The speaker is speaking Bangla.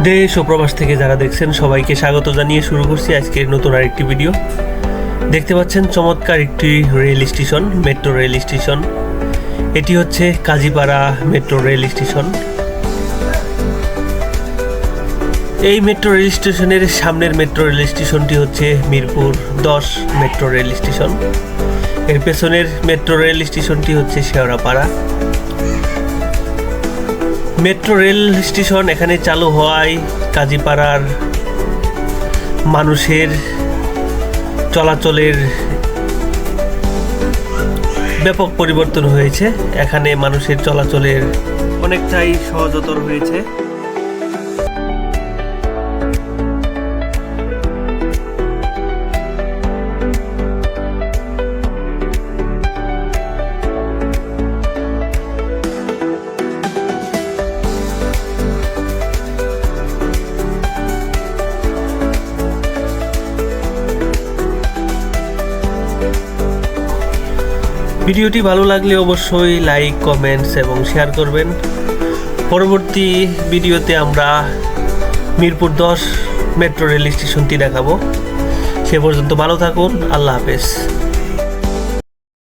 দেশ ও প্রবাস থেকে যারা দেখছেন সবাইকে স্বাগত জানিয়ে শুরু করছি আজকের নতুন আরেকটি ভিডিও। দেখতে পাচ্ছেন চমৎকার একটি rail station, metro rail station. এটি হচ্ছে কাজীপাড়া মেট্রো রেল স্টেশন। এই মেট্রো রেল স্টেশনের সামনের মেট্রো রেল স্টেশনটি হচ্ছে মিরপুর 10 মেট্রো রেল স্টেশন। এর পেছনের মেট্রো রেল স্টেশনটি হচ্ছে শেওড়াপাড়া। মেট্রো রেল স্টেশন এখানে চালু হওয়ায় কাজীপাড়ার মানুষের চলাচলের ব্যাপক পরিবর্তন হয়েছে। এখানে মানুষের চলাচলের অনেকটাই সহজতর হয়েছে। ভিডিওটি ভালো লাগলে অবশ্যই লাইক, কমেন্টস এবং শেয়ার করবেন। পরবর্তী ভিডিওতে আমরা মিরপুর 10 মেট্রো রেল স্টেশনটি দেখাবো। সে পর্যন্ত ভালো থাকুন। আল্লাহ হাফেজ।